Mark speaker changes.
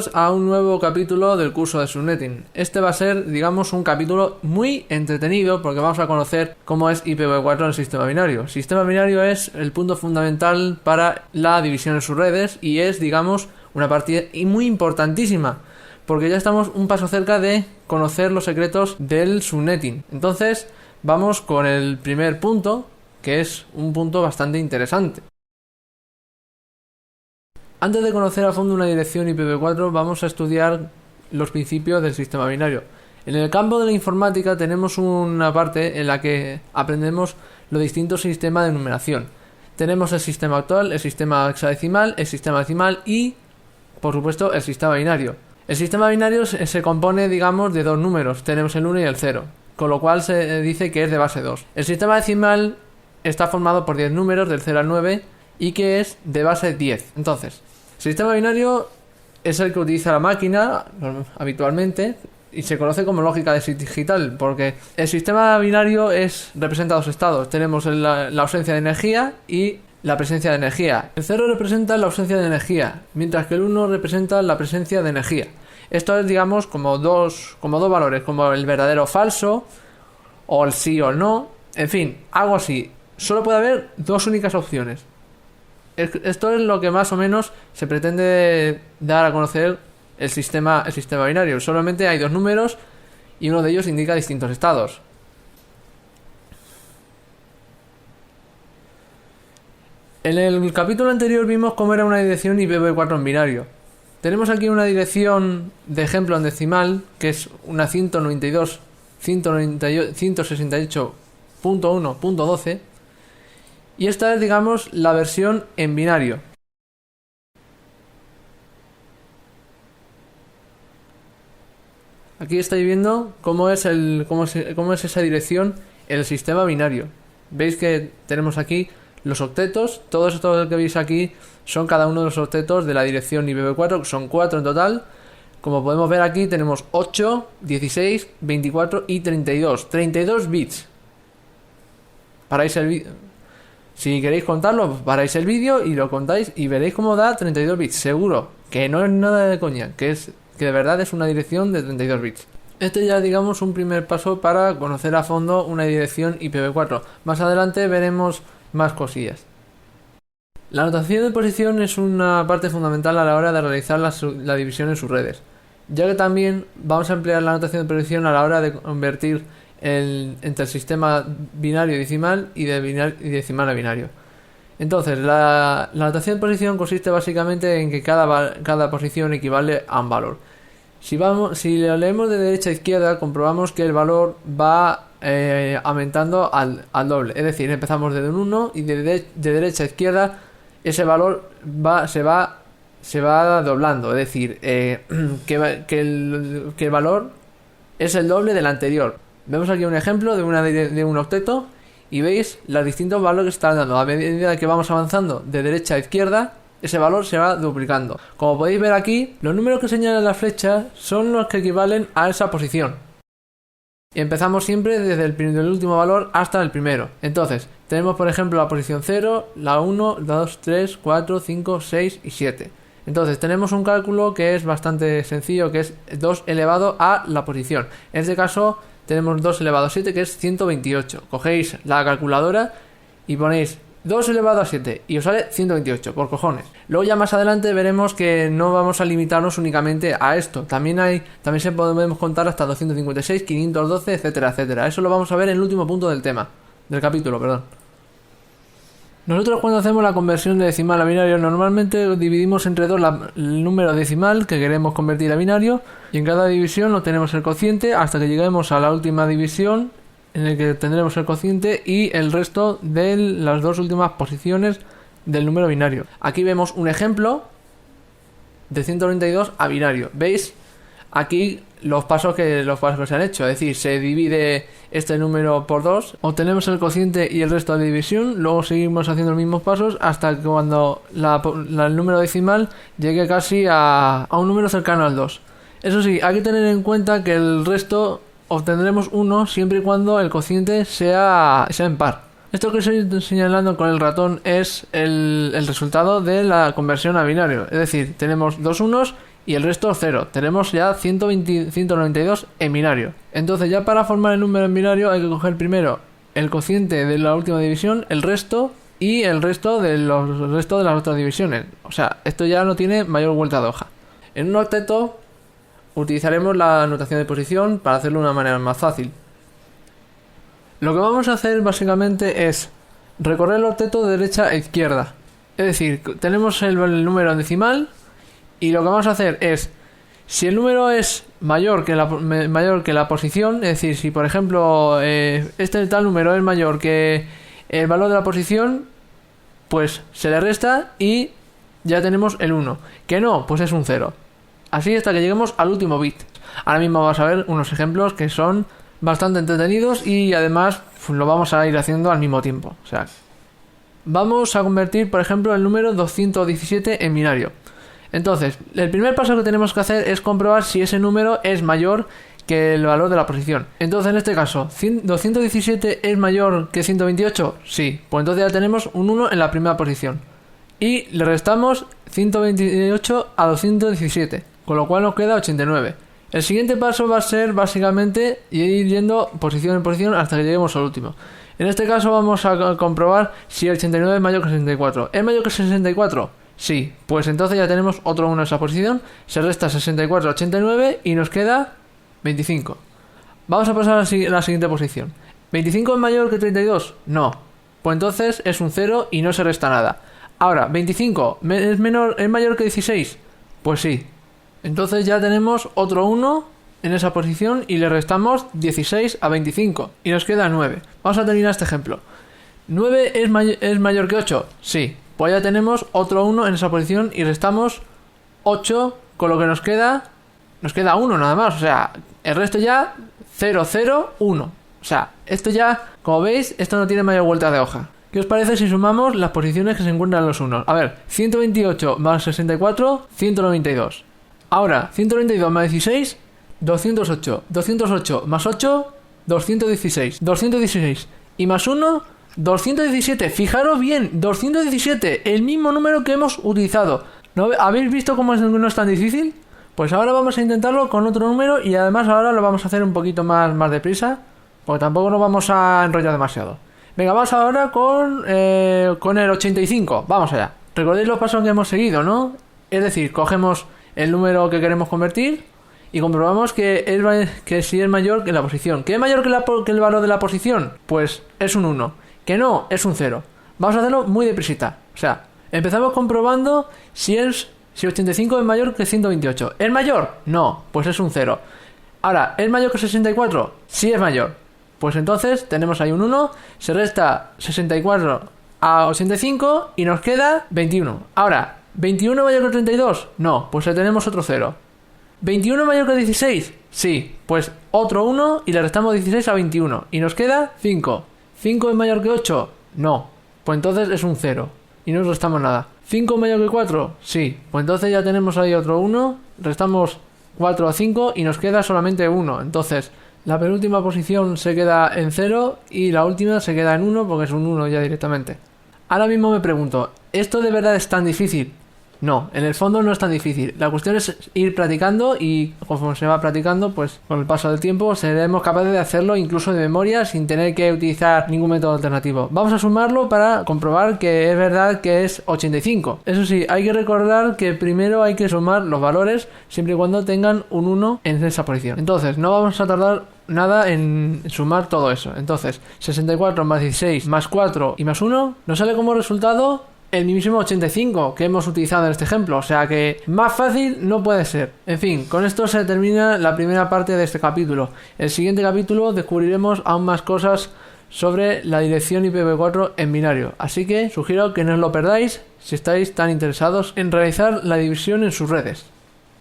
Speaker 1: Bienvenidos a un nuevo capítulo del curso de Subnetting. Este va a ser, digamos, un capítulo muy entretenido porque vamos a conocer cómo es IPv4 en el sistema binario. El sistema binario es el punto fundamental para la división en subredes y es, digamos, una parte muy importantísima porque ya estamos un paso cerca de conocer los secretos del Subnetting. Entonces, vamos con el primer punto, que es un punto bastante interesante. Antes de conocer a fondo una dirección IPv4, vamos a estudiar los principios del sistema binario. En el campo de la informática tenemos una parte en la que aprendemos los distintos sistemas de numeración. Tenemos el sistema octal, el sistema hexadecimal, el sistema decimal y, por supuesto, el sistema binario. El sistema binario se compone, digamos, de dos números. Tenemos el 1 y el 0, con lo cual se dice que es de base 2. El sistema decimal está formado por 10 números, del 0 al 9, y que es de base 10. Entonces, el sistema binario es el que utiliza la máquina habitualmente y se conoce como lógica digital porque el sistema binario representa dos estados. Tenemos la ausencia de energía y la presencia de energía. El 0 representa la ausencia de energía, mientras que el 1 representa la presencia de energía. Esto es, digamos, como dos valores, como el verdadero o falso, o el sí o el no, en fin, algo así. Solo puede haber dos únicas opciones. Esto es lo que más o menos se pretende dar a conocer el sistema binario. Solamente hay dos números y uno de ellos indica distintos estados. En el capítulo anterior vimos cómo era una dirección IPv4 en binario. Tenemos aquí una dirección de ejemplo en decimal, que es una 192.168.1.12. Y esta es, digamos, la versión en binario. Aquí estáis viendo cómo es esa dirección en el sistema binario. Veis que tenemos aquí los octetos. Todos estos que veis aquí son cada uno de los octetos de la dirección IPv4, que son 4 en total. Como podemos ver aquí tenemos 8, 16, 24 y 32. 32 bits. Paráis el vídeo. Si queréis contarlo, paráis el vídeo y lo contáis y veréis cómo da 32 bits. Seguro que no es nada de coña, que de verdad es una dirección de 32 bits. Este ya, digamos, un primer paso para conocer a fondo una dirección IPv4. Más adelante veremos más cosillas. La notación de posición es una parte fundamental a la hora de realizar la división en subredes, ya que también vamos a emplear la notación de posición a la hora de convertir entre el sistema binario y decimal y de decimal a binario. Entonces, la notación de posición consiste básicamente en que cada posición equivale a un valor. Si lo leemos de derecha a izquierda, comprobamos que el valor va aumentando al doble. Es decir, empezamos desde un 1 y de derecha a izquierda ese valor se va doblando. Es decir, que el valor es el doble del anterior. Vemos aquí un ejemplo de un octeto y veis los distintos valores que están dando. A medida que vamos avanzando de derecha a izquierda, ese valor se va duplicando. Como podéis ver aquí, los números que señalan la flecha son los que equivalen a esa posición. Y empezamos siempre desde el último valor hasta el primero. Entonces, tenemos por ejemplo la posición 0, la 1, la 2, 3, 4, 5, 6 y 7. Entonces tenemos un cálculo que es bastante sencillo, que es 2 elevado a la posición. En este caso tenemos 2 elevado a 7, que es 128. Cogéis la calculadora y ponéis 2 elevado a 7 y os sale 128, por cojones. Luego ya más adelante veremos que no vamos a limitarnos únicamente a esto. También se podemos contar hasta 256, 512, etcétera, etcétera. Eso lo vamos a ver en el último punto del capítulo, perdón. Nosotros cuando hacemos la conversión de decimal a binario normalmente dividimos entre dos el número decimal que queremos convertir a binario y en cada división obtenemos el cociente hasta que lleguemos a la última división en el que tendremos el cociente y el resto de las dos últimas posiciones del número binario. Aquí vemos un ejemplo de 192 a binario. ¿Veis? Aquí los pasos que se han hecho, es decir, se divide este número por 2, obtenemos el cociente y el resto de la división, luego seguimos haciendo los mismos pasos hasta que cuando el número decimal llegue casi a un número cercano al 2. Eso sí, hay que tener en cuenta que el resto obtendremos 1 siempre y cuando el cociente sea en par. Esto que estoy señalando con el ratón es el resultado de la conversión a binario, es decir, tenemos dos unos y el resto 0. Tenemos ya 192 en binario. Entonces ya para formar el número en binario hay que coger primero el cociente de la última división, el resto y el resto de las otras divisiones. O sea, esto ya no tiene mayor vuelta de hoja. En un octeto utilizaremos la notación de posición para hacerlo de una manera más fácil. Lo que vamos a hacer básicamente es recorrer el octeto de derecha a izquierda. Es decir, tenemos el número en decimal y lo que vamos a hacer es, si el número es mayor que la posición, es decir, si por ejemplo este tal número es mayor que el valor de la posición, pues se le resta y ya tenemos el 1. Que no, pues es un 0. Así hasta que lleguemos al último bit. Ahora mismo vamos a ver unos ejemplos que son bastante entretenidos y además pues, lo vamos a ir haciendo al mismo tiempo. O sea, vamos a convertir, por ejemplo, el número 217 en binario. Entonces, el primer paso que tenemos que hacer es comprobar si ese número es mayor que el valor de la posición. Entonces, en este caso, ¿217 es mayor que 128? Sí, pues entonces ya tenemos un 1 en la primera posición. Y le restamos 128 a 217, con lo cual nos queda 89. El siguiente paso va a ser básicamente ir yendo posición en posición hasta que lleguemos al último. En este caso vamos a comprobar si el 89 es mayor que 64. ¿Es mayor que 64? Sí, pues entonces ya tenemos otro 1 en esa posición. Se resta 64 a 89 y nos queda 25. Vamos a pasar a la siguiente posición. ¿25 es mayor que 32? No. Pues entonces es un 0 y no se resta nada. Ahora, ¿25 es mayor que 16? Pues sí. Entonces ya tenemos otro 1 en esa posición y le restamos 16 a 25 y nos queda 9. Vamos a terminar este ejemplo. ¿9 es mayor que 8? Sí. Pues ya tenemos otro 1 en esa posición y restamos 8, con lo que nos queda 1 nada más. O sea, el resto ya 0, 0, 1. O sea, esto ya, como veis, esto no tiene mayor vuelta de hoja. ¿Qué os parece si sumamos las posiciones que se encuentran en los unos? A ver, 128 más 64, 192. Ahora, 192 más 16, 208. 208 más 8, 216. 216 y más 1, 217. Fijaros bien, 217, el mismo número que hemos utilizado. ¿No habéis visto cómo no es tan difícil? Pues ahora vamos a intentarlo con otro número y además ahora lo vamos a hacer un poquito más deprisa, porque tampoco nos vamos a enrollar demasiado. Venga, vamos ahora con el 85. Vamos allá. Recordéis los pasos que hemos seguido, ¿no? Es decir, cogemos el número que queremos convertir y comprobamos que si es mayor que la posición. ¿Qué es mayor que el valor de la posición? Pues es un 1. Que no, es un 0. Vamos a hacerlo muy deprisita. O sea, empezamos comprobando si 85 es mayor que 128. ¿Es mayor? No, pues es un 0. Ahora, ¿es mayor que 64? Sí es mayor. Pues entonces tenemos ahí un 1, se resta 64 a 85 y nos queda 21. Ahora, ¿21 mayor que 32? No, pues le tenemos otro 0. ¿21 mayor que 16? Sí, pues otro 1 y le restamos 16 a 21 y nos queda 5. ¿5 es mayor que 8? No, pues entonces es un 0 y no nos restamos nada. ¿5 es mayor que 4? Sí, pues entonces ya tenemos ahí otro 1, restamos 4 a 5 y nos queda solamente 1. Entonces la penúltima posición se queda en 0 y la última se queda en 1 porque es un 1 ya directamente. Ahora mismo me pregunto, ¿esto de verdad es tan difícil? No, en el fondo no es tan difícil. La cuestión es ir practicando y conforme se va practicando, pues con el paso del tiempo seremos capaces de hacerlo incluso de memoria sin tener que utilizar ningún método alternativo. Vamos a sumarlo para comprobar que es verdad que es 85. Eso sí, hay que recordar que primero hay que sumar los valores siempre y cuando tengan un 1 en esa posición. Entonces, no vamos a tardar nada en sumar todo eso. Entonces, 64 más 16 más 4 y más 1 nos sale como resultado el mismísimo 85 que hemos utilizado en este ejemplo, o sea que más fácil no puede ser. En fin, con esto se termina la primera parte de este capítulo. En el siguiente capítulo descubriremos aún más cosas sobre la dirección IPv4 en binario, así que sugiero que no os lo perdáis si estáis tan interesados en realizar la división en sus redes.